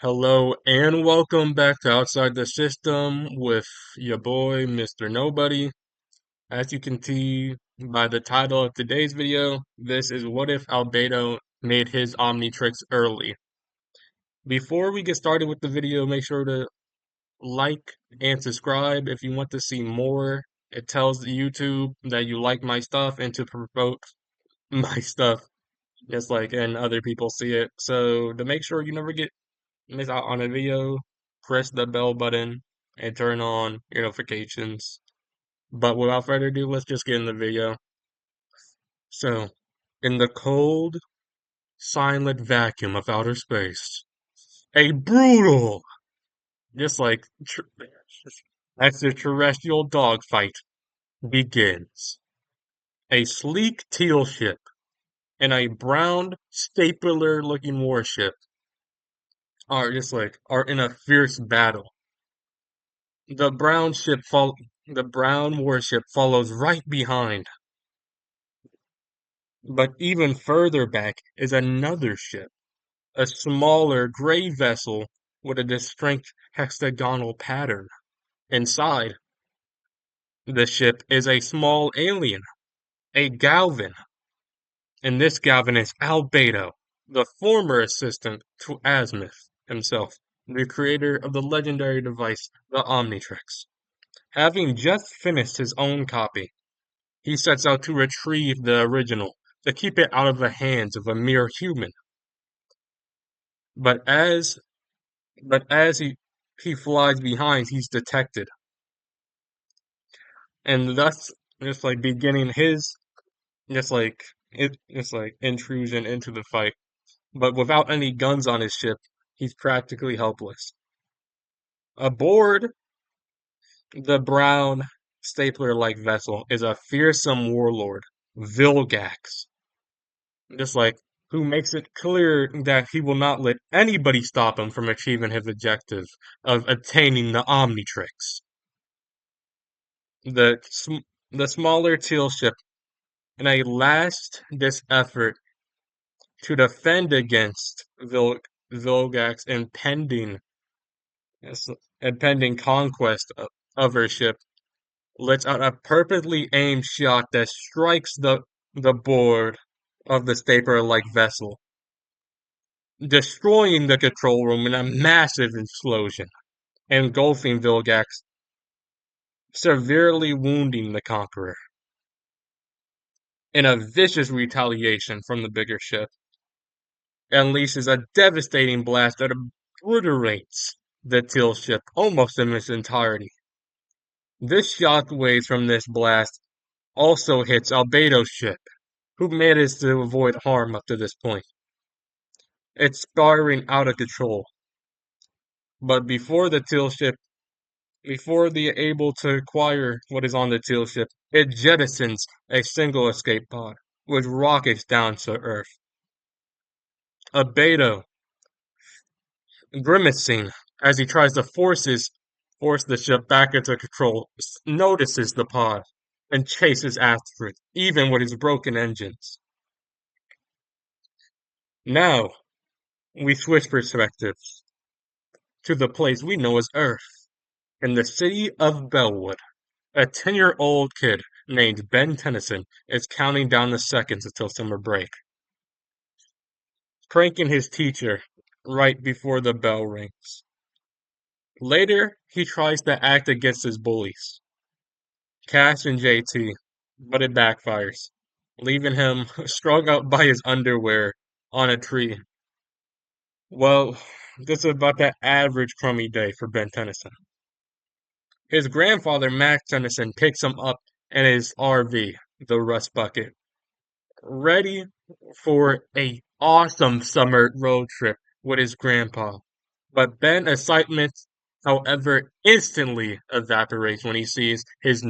Hello and welcome back to Outside the System with your boy, Mr. Nobody. As you can see by the title of today's video, this is what if Albedo made his Omnitrix early. Before we get started with the video, make sure to like and subscribe if you want to see more. It tells YouTube that you like my stuff and to promote my stuff, just like and other people see it. So to make sure you never get miss out on a video, press the bell button and turn on your notifications. But without further ado, let's just get in the video. So, in the cold, silent vacuum of outer space, a brutal, just like extraterrestrial dogfight begins. A sleek teal ship and a brown stapler-looking warship are in a fierce battle. The the brown warship follows right behind, but even further back is another ship, a smaller gray vessel with a distinct hexagonal pattern. Inside the ship is a small alien, a Galvin, and this Galvin is Albedo, the former assistant to Azimuth himself, the creator of the legendary device, the Omnitrix. Having just finished his own copy, he sets out to retrieve the original, to keep it out of the hands of a mere human. But as but as he flies behind, he's detected, and thus just like beginning his just like intrusion into the fight. But without any guns on his ship, he's practically helpless. Aboard the brown stapler-like vessel is a fearsome warlord, Vilgax, just like who makes it clear that he will not let anybody stop him from achieving his objective of attaining the Omnitrix. The the smaller teal ship, in a last-ditch effort to defend against Vilgax's yes, impending conquest of her ship, lets out a perfectly aimed shot that strikes the board of the stapler-like vessel, destroying the control room in a massive explosion, engulfing Vilgax, severely wounding the Conqueror. In a vicious retaliation from the bigger ship, unleashes a devastating blast that obliterates the teal ship almost in its entirety. This shockwave from this blast also hits Albedo's ship, who manages to avoid harm up to this point. It's spiraling out of control, but before they're able to acquire what is on the teal ship, it jettisons a single escape pod, which rockets down to Earth. Albedo, grimacing as he tries to force the ship back into control, notices the pod and chases after it, even with his broken engines. Now, we switch perspectives to the place we know as Earth. In the city of Bellwood, a 10-year-old kid named Ben Tennyson is counting down the seconds until summer break, pranking his teacher right before the bell rings. Later, he tries to act against his bullies, Cash and JT, but it backfires, leaving him strung up by his underwear on a tree. Well, this is about that average crummy day for Ben Tennyson. His grandfather, Max Tennyson, picks him up in his RV, the Rust Bucket, ready for a awesome summer road trip with his grandpa. But Ben's excitement, however, instantly evaporates when he sees his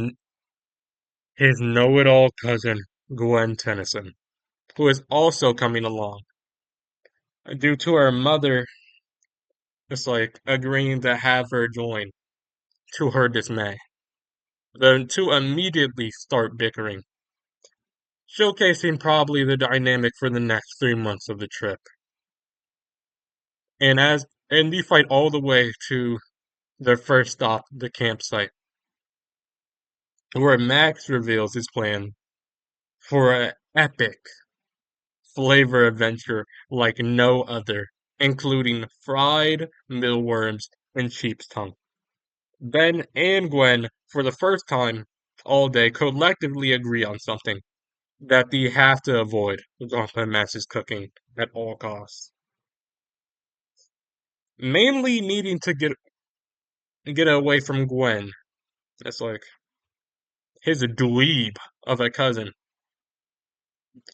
know-it-all cousin, Gwen Tennyson, who is also coming along, due to her mother just like agreeing to have her join, to her dismay. The two immediately start bickering, showcasing probably the dynamic for the next 3 months of the trip. And and we fight all the way to their first stop, the campsite, where Max reveals his plan for an epic flavor adventure like no other, including fried mealworms and sheep's tongue. Ben and Gwen, for the first time all day, collectively agree on something that they have to avoid Grandpa Max's cooking at all costs. Mainly needing to get away from Gwen. It's like his dweeb of a cousin.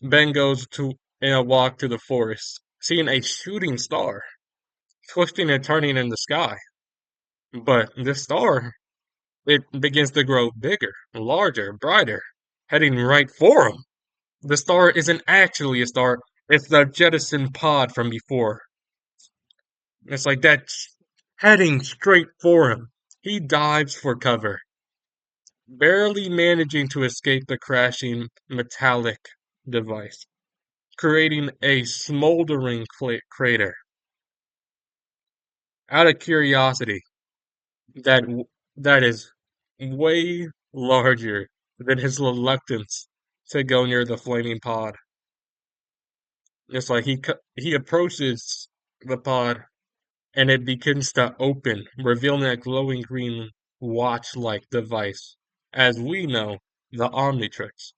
Ben goes to in a walk to the forest, seeing a shooting star, twisting and turning in the sky. But the star, it begins to grow bigger, larger, brighter, heading right for him. The star isn't actually a star, it's the jettison pod from before. It's like that's heading straight for him. He dives for cover, barely managing to escape the crashing metallic device, creating a smoldering crater. Out of curiosity, that that is way larger than his reluctance to go near the flaming pod. It's like he approaches the pod and it begins to open, revealing a glowing green watch-like device. As we know, the Omnitrix.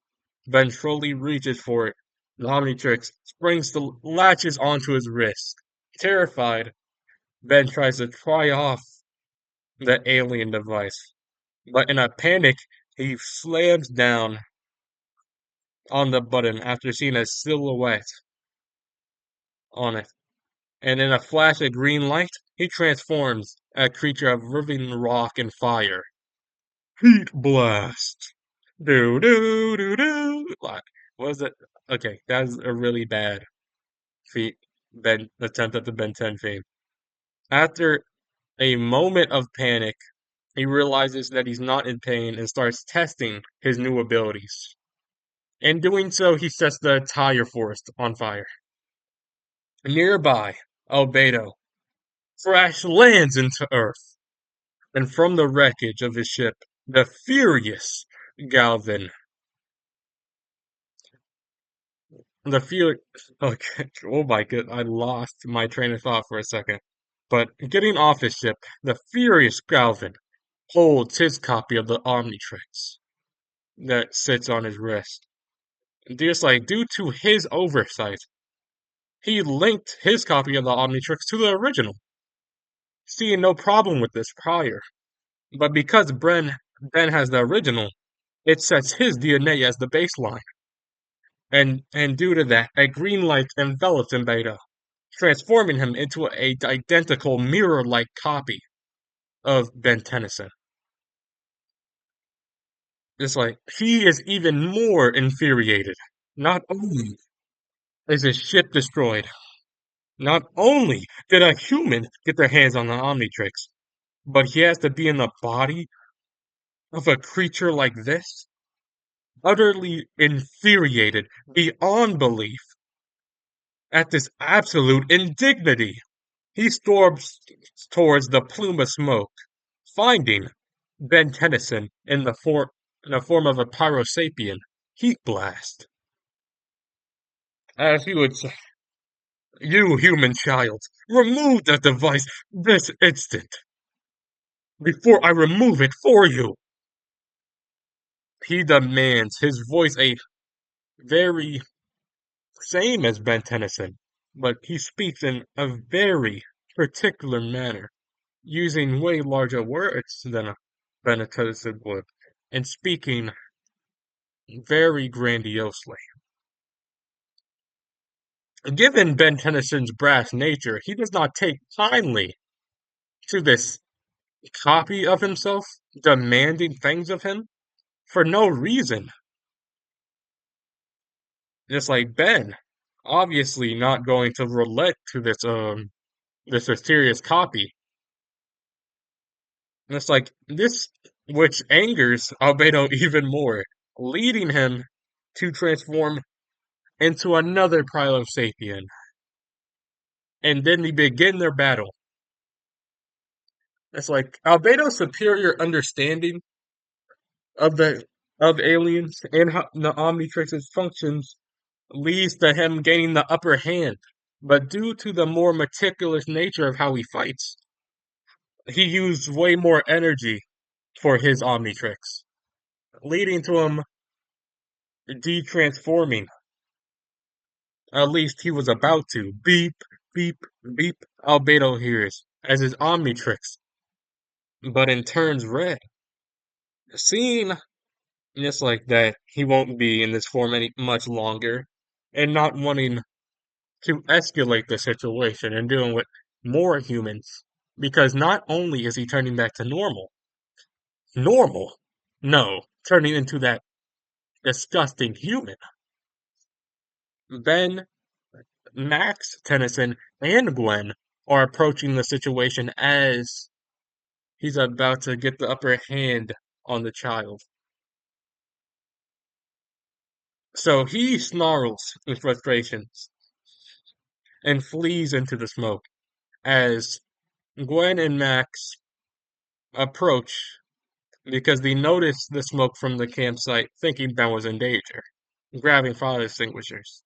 Ben slowly reaches for it. The Omnitrix springs the latches onto his wrist. Terrified, Ben tries to pry off the alien device, but in a panic, he slams down on the button after seeing a silhouette on it. And in a flash of green light, he transforms a creature of living rock and fire. Heat blast. Do do do do. What was it? Okay, that's a really bad feat. Ben attempt at the Ben 10 fame. After a moment of panic, he realizes that he's not in pain and starts testing his new abilities. In doing so, he sets the entire forest on fire. Nearby, Albedo crash lands into Earth, and from the wreckage of his ship, the furious Galvin, the furious, okay, oh my god, I lost my train of thought for a second. But getting off his ship, the furious Galvin holds his copy of the Omnitrix that sits on his wrist. Just like due to his oversight, he linked his copy of the Omnitrix to the original, seeing no problem with this prior. But because Ben has the original, it sets his DNA as the baseline. And due to that, a green light envelops in Beta, transforming him into a identical mirror-like copy of Ben Tennyson. It's like he is even more infuriated. Not only is his ship destroyed, not only did a human get their hands on the Omnitrix, but he has to be in the body of a creature like this? Utterly infuriated beyond belief at this absolute indignity, he storms towards the plume of smoke, finding Ben Tennyson in the form of a pyrosapien heat blast. As he would say, "You human child, remove that device this instant, before I remove it for you." He demands, his voice a very same as Ben Tennyson, but he speaks in a very particular manner, using way larger words than Ben Tennyson would, and speaking very grandiosely. Given Ben Tennyson's brash nature, he does not take kindly to this copy of himself demanding things of him for no reason. Just like Ben, obviously not going to relent to this mysterious copy. And it's like this, which angers Albedo even more, leading him to transform into another Prilosapien. And then they begin their battle. It's like Albedo's superior understanding of the of aliens and how the Omnitrix's functions leads to him gaining the upper hand. But due to the more meticulous nature of how he fights, he used way more energy for his Omnitrix, leading to him de-transforming. At least he was about to. Beep, beep, beep. Albedo hears as his Omnitrix, but in turns red. Seeing just like that, he won't be in this form any much longer, and not wanting to escalate the situation and dealing with more humans, because not only is he turning back to normal, no, turning into that disgusting human. Ben, Max, Tennyson, and Gwen are approaching the situation as he's about to get the upper hand on the child. So he snarls in frustration and flees into the smoke as Gwen and Max approach because they notice the smoke from the campsite, thinking Ben was in danger, grabbing fire extinguishers.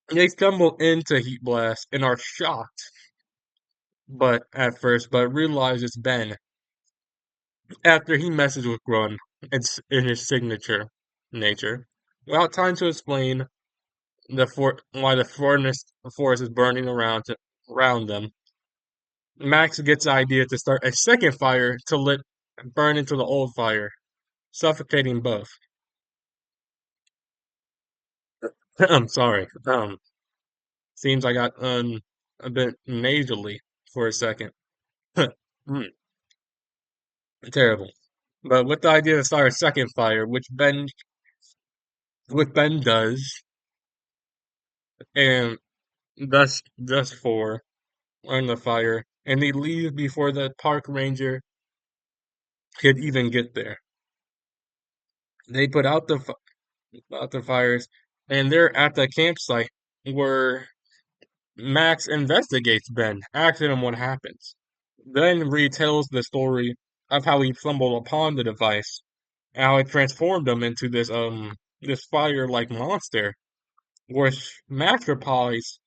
They stumble into Heat Blast and are shocked, but realize it's Ben after he messes with Grun. It's in his signature nature. Without time to explain why the forest is burning around them, Max gets the idea to start a second fire to let burn into the old fire, suffocating both. I'm sorry. Seems I got a bit nasally for a second. Mm, terrible. But with the idea to start a second fire, which Ben does, and thus four on the fire, and they leave before the park ranger could even get there. They put out the fires, and they're at the campsite where Max investigates Ben, asking him what happens. Then retells the story of how he stumbled upon the device, and how it transformed him into this fire-like monster, which Max replies,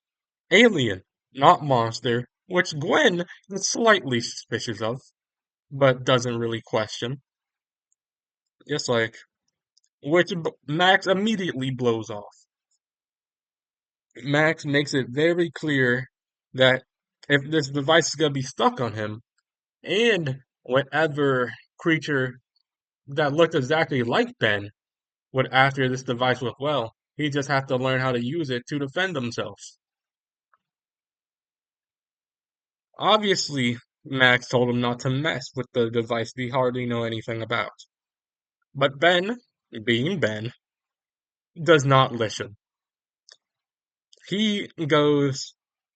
alien, not monster, which Gwen is slightly suspicious of, but doesn't really question. Just like Max immediately blows off. Max makes it very clear that if this device is gonna be stuck on him, and whatever creature that looked exactly like Ben would after this device work well, he just have to learn how to use it to defend himself. Obviously, Max told him not to mess with the device they hardly know anything about. But Ben, being Ben, does not listen. He goes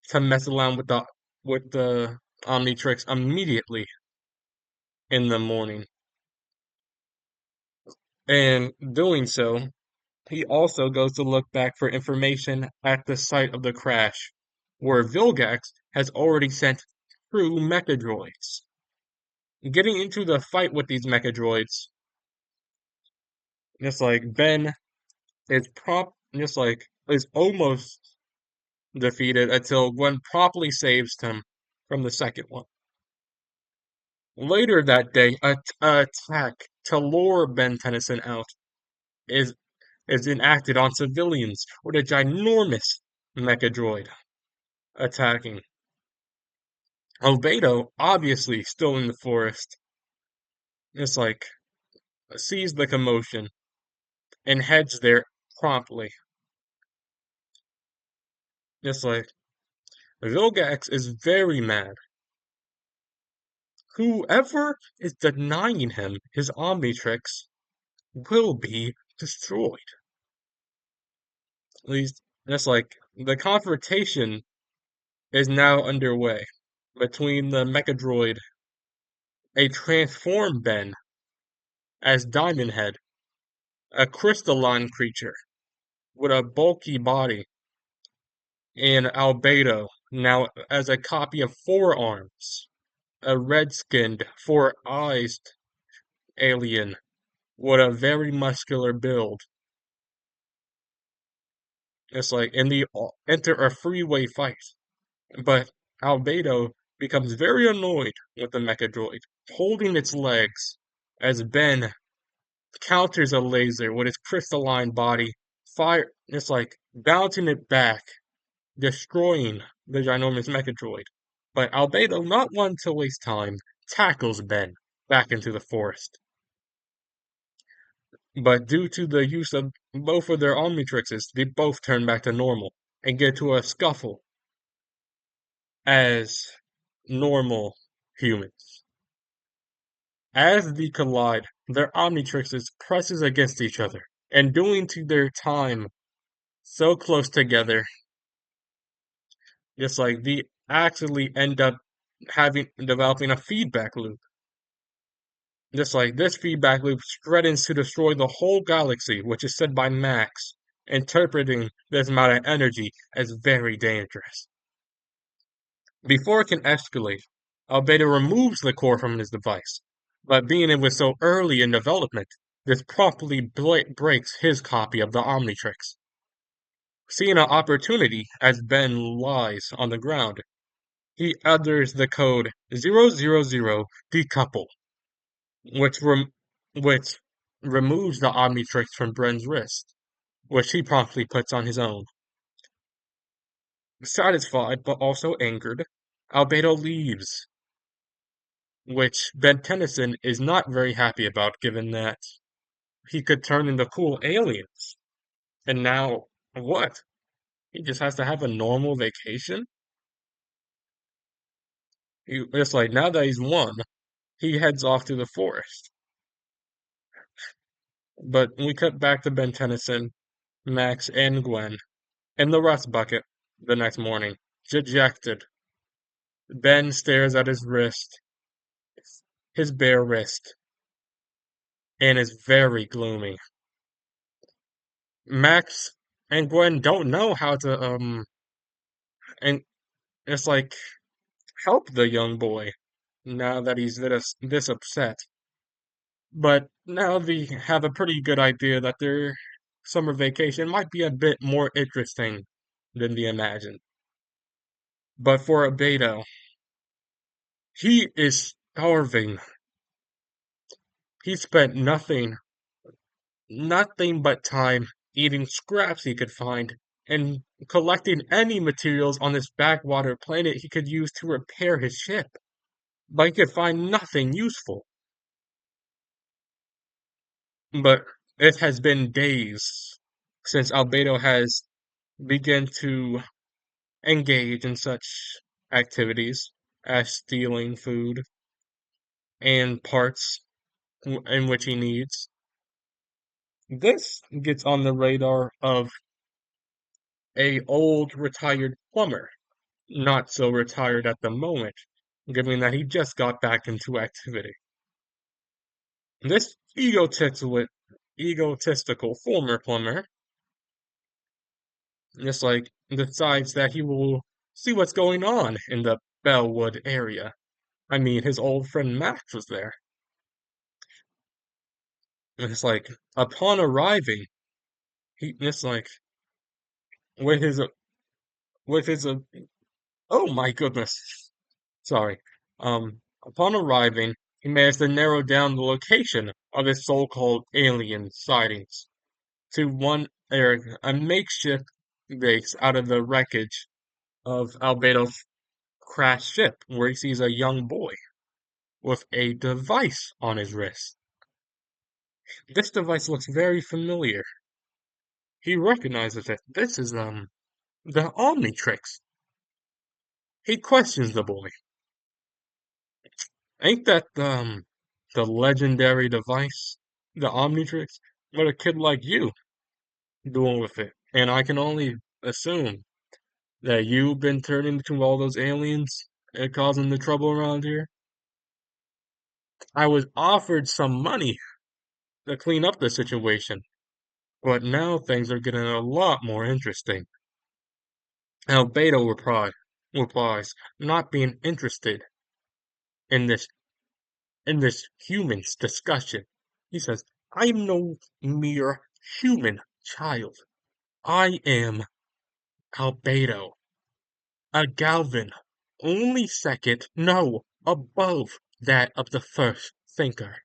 to mess around with the Omnitrix immediately in the morning. And doing so, he also goes to look back for information at the site of the crash, where Vilgax has already sent through mechadroids. Getting into the fight with these mechadroids, just like Ben is almost defeated until Gwen promptly saves him from the second one. Later that day, a attack to lure Ben Tennyson out is is enacted on civilians with a ginormous mechadroid attacking. Albedo, obviously still in the forest, just like sees the commotion and heads there promptly. Just like Vilgax is very mad. Whoever is denying him his Omnitrix will be destroyed. At least, just like the confrontation is now underway between the Mechadroid, a transformed Ben as Diamond Head, a crystalline creature with a bulky body, and Albedo, now as a copy of Four Arms. a red-skinned, four-eyed alien with a very muscular build. It's like, and they enter a freeway fight. But Albedo becomes very annoyed with the Mechadroid, holding its legs as Ben counters a laser with his crystalline body, fire it's like bouncing it back, destroying the ginormous Mechadroid. But Albedo, not one to waste time, tackles Ben back into the forest. But due to the use of both of their Omnitrixes, they both turn back to normal and get to a scuffle as normal humans. As they collide, their Omnitrixes presses against each other, and doing to their time so close together, just like they actually end up having developing a feedback loop. Just like this feedback loop threatens to destroy the whole galaxy, which is said by Max, interpreting this amount of energy as very dangerous. Before it can escalate, Albedo removes the core from his device, but being it was so early in development, this promptly breaks his copy of the Omnitrix. Seeing an opportunity as Ben lies on the ground, he utters the code 000 decouple, which, which removes the Omnitrix from Ben's wrist, which he promptly puts on his own. Satisfied but also angered, Albedo leaves, which Ben Tennyson is not very happy about given that he could turn into cool aliens. And now, what? He just has to have a normal vacation? It's like now that he's won, he heads off to the forest. But we cut back to Ben Tennyson, Max, and Gwen in the rust bucket the next morning, dejected. Ben stares at his bare wrist, and is very gloomy. Max and Gwen don't know how to and it's like help the young boy now that he's this upset. But now they have a pretty good idea that their summer vacation might be a bit more interesting than they imagined. But for Albedo, he is starving. He spent nothing but time eating scraps he could find and collecting any materials on this backwater planet he could use to repair his ship. But he could find nothing useful. But it has been days since Albedo has begun to engage in such activities as stealing food and parts in which he needs. This gets on the radar of a old retired plumber, not so retired at the moment, given that he just got back into activity. This egotistical former plumber just like decides that he will see what's going on in the Bellwood area. I mean, his old friend Max was there. And it's like, upon arriving, it's like, with his, with his, oh my goodness, sorry. Upon arriving, he managed to narrow down the location of his so-called alien sightings to one area, a makeshift base out of the wreckage of Albedo's crashed ship, where he sees a young boy with a device on his wrist. This device looks very familiar. He recognizes it. This is the Omnitrix. He questions the boy. Ain't that the legendary device, the Omnitrix? What a kid like you doing with it? And I can only assume that you've been turning into all those aliens and causing the trouble around here. I was offered some money to clean up the situation, but now things are getting a lot more interesting. Albedo replies, not being interested. in this human's discussion. He says, I'm no mere human child. I am Albedo, a Galvin, only second, no, above that of the first thinker.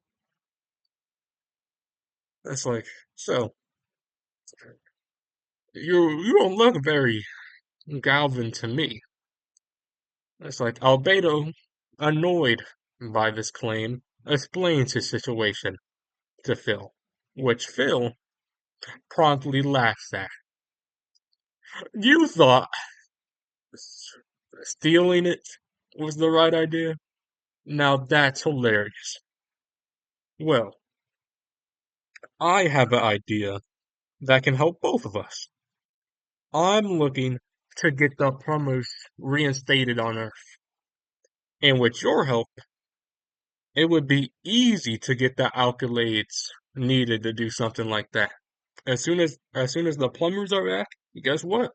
It's like, so you don't look very Galvin to me. It's like Albedo, annoyed by this claim, explains his situation to Phil, which Phil promptly laughs at. You thought stealing it was the right idea? Now that's hilarious. Well, I have an idea that can help both of us. I'm looking to get the plumbers reinstated on Earth. And with your help, it would be easy to get the accolades needed to do something like that. As soon as the plumbers are back, guess what?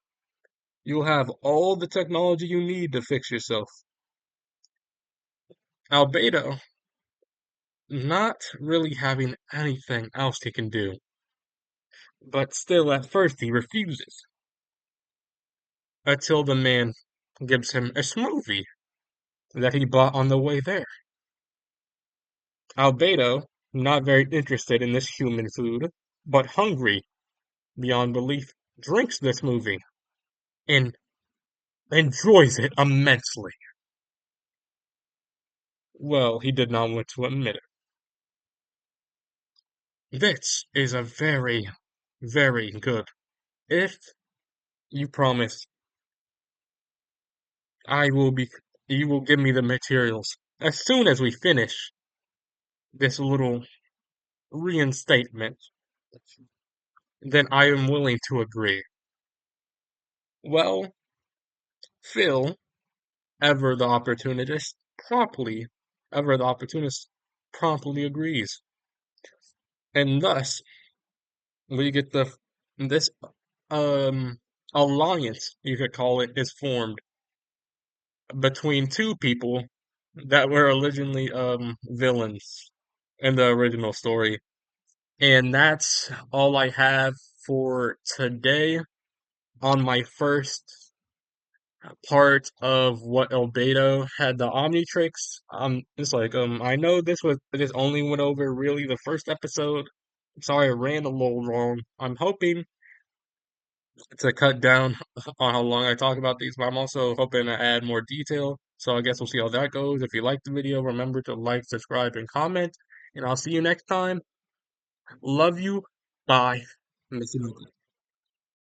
You'll have all the technology you need to fix yourself. Albedo, not really having anything else he can do, but still at first he refuses until the man gives him a smoothie that he bought on the way there. Albedo, not very interested in this human food, but hungry beyond belief, drinks this smoothie and enjoys it immensely. Well, he did not want to admit it. This is a very, very good. If you promise I will be, you will give me the materials as soon as we finish this little reinstatement, then I am willing to agree. Well, Phil, ever the opportunist, promptly, ever the opportunist, promptly agrees, and thus we get this um alliance, you could call it, is formed between two people that were originally villains in the original story. And that's all I have for today on my first part of what Albedo had the Omnitrix. It's like I know this only went over really the first episode. Sorry I ran a little long. I'm hoping to cut down on how long I talk about these, but I'm also hoping to add more detail. So I guess we'll see how that goes. If you like the video, remember to like, subscribe, and comment. And I'll see you next time. Love you. Bye. Miss you.